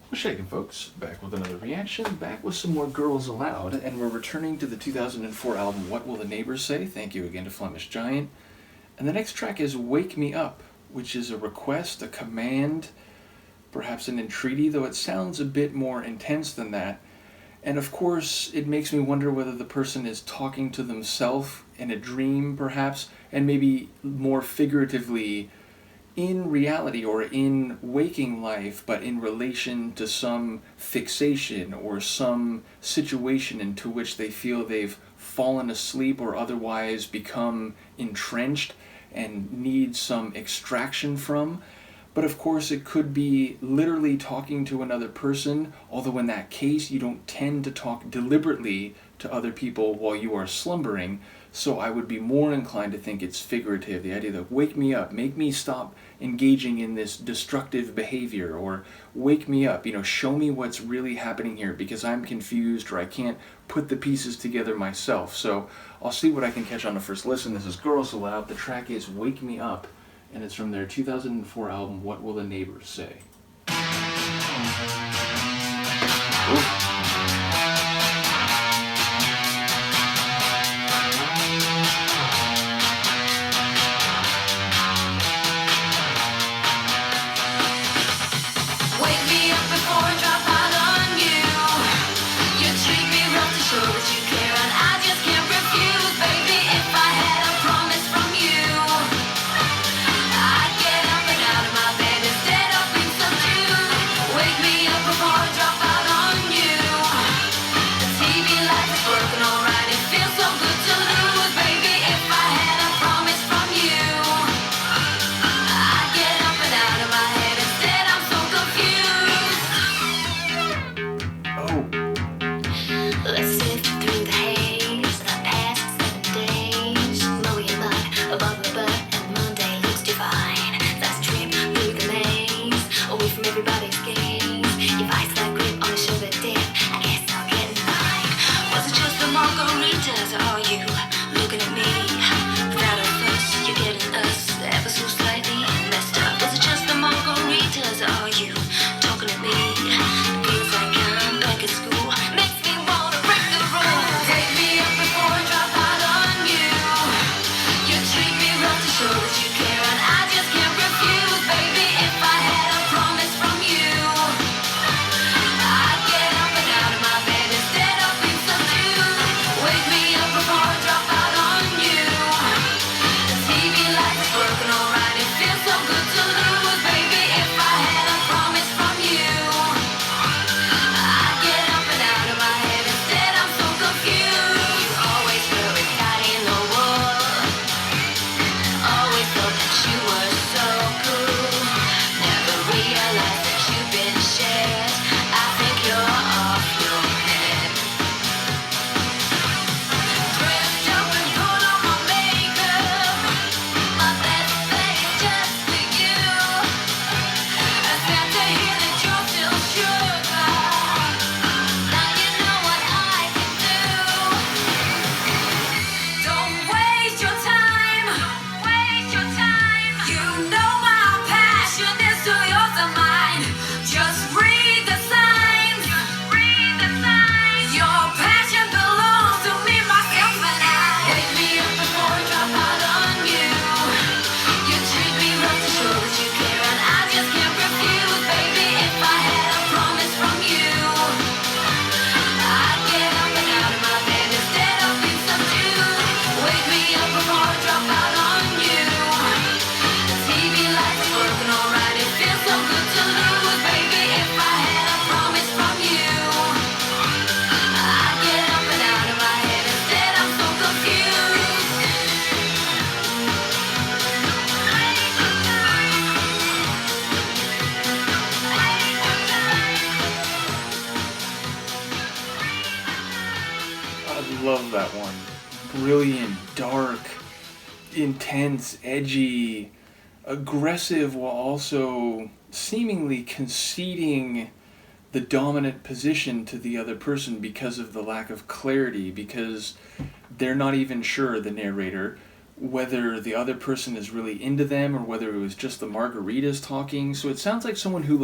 Well, shaking, folks. Back with another reaction. Back with some more Girls Aloud, and we're returning to the 2004 album What Will the Neighbours Say? Thank you again to Flemish Giant. And the next track is Wake Me Up, which is a request, a command, perhaps an entreaty, though it sounds a bit more intense than that. And of course, it makes me wonder whether the person is talking to themselves in a dream, perhaps, and maybe more figuratively in reality or in waking life, but in relation to some fixation or some situation into which they feel they've fallen asleep or otherwise become entrenched and need some extraction from. But of course, it could be literally talking to another person, although in that case, you don't tend to talk deliberately to other people while you are slumbering. So I would be more inclined to think it's figurative, the idea that wake me up, make me stop engaging in this destructive behavior, or wake me up, show me what's really happening here because I'm confused or I can't put the pieces together myself. So I'll see what I can catch on the first listen. This is Girls Aloud. The track is Wake Me Up, and it's from their 2004 album, What Will the Neighbours Say? Ooh. Love that one. Brilliant, dark, intense, edgy, aggressive, while also seemingly conceding the dominant position to the other person because of the lack of clarity, because they're not even sure, the narrator, whether the other person is really into them or whether it was just the margaritas talking. So it sounds like someone who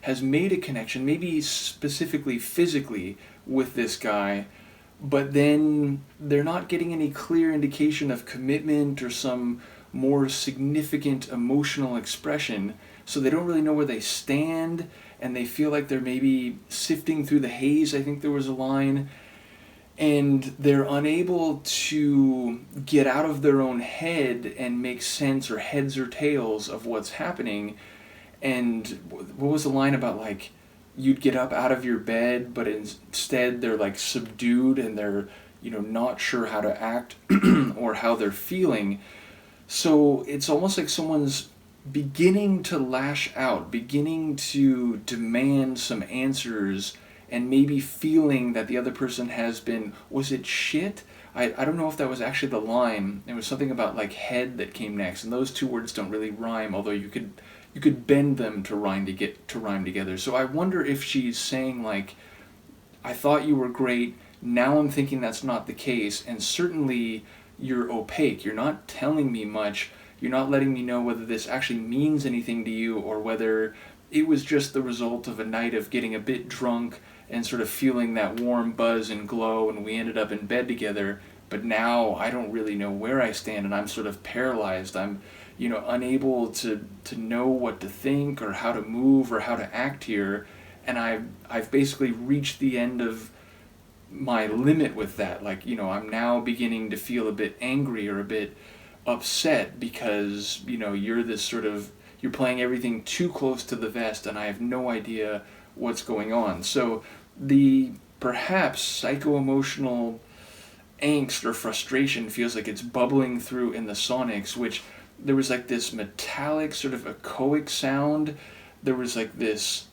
has made a connection, maybe specifically physically, with this guy, but then they're not getting any clear indication of commitment or some more significant emotional expression, so they don't really know where they stand, and they feel like they're maybe sifting through the haze, I think there was a line, and they're unable to get out of their own head and make sense or heads or tails of what's happening. And what was the line about, like, you'd get up out of your bed, but instead they're like subdued and they're, not sure how to act or how they're feeling. So it's almost like someone's beginning to lash out, beginning to demand some answers, and maybe feeling that the other person has been, was it shit? I don't know if that was actually the line. It was something about like head that came next, and those two words don't really rhyme, although you could bend them to rhyme together. So I wonder if she's saying like, I thought you were great, now I'm thinking that's not the case, and certainly you're opaque. You're not telling me much. You're not letting me know whether this actually means anything to you or whether it was just the result of a night of getting a bit drunk and sort of feeling that warm buzz and glow, and we ended up in bed together, but now I don't really know where I stand, and I'm sort of paralyzed. I'm, unable to know what to think or how to move or how to act here, and I've basically reached the end of my limit with that. Like, I'm now beginning to feel a bit angry or a bit upset because, you're this sort of, you're playing everything too close to the vest, and I have no idea what's going on. So the perhaps psycho-emotional angst or frustration feels like it's bubbling through in the sonics, which there was like this metallic sort of echoic sound. There was like this,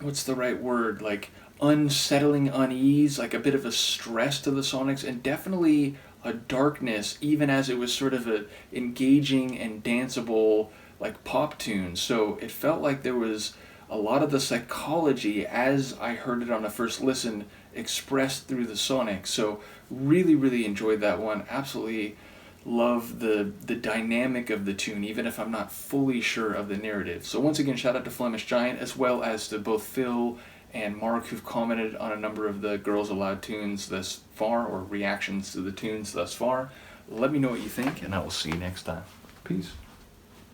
what's the right word, like unsettling unease, like a bit of a stress to the sonics, and definitely a darkness, even as it was sort of a engaging and danceable like pop tune. So it felt like there was a lot of the psychology as I heard it on a first listen expressed through the sonics. So really, really enjoyed that one. Absolutely love the dynamic of the tune, even if I'm not fully sure of the narrative. So once again, shout out to Flemish Giant, as well as to both Phil and Mark, who've commented on a number of the Girls Aloud tunes thus far, or reactions to the tunes thus far. Let me know what you think, and I will see you next time. Peace.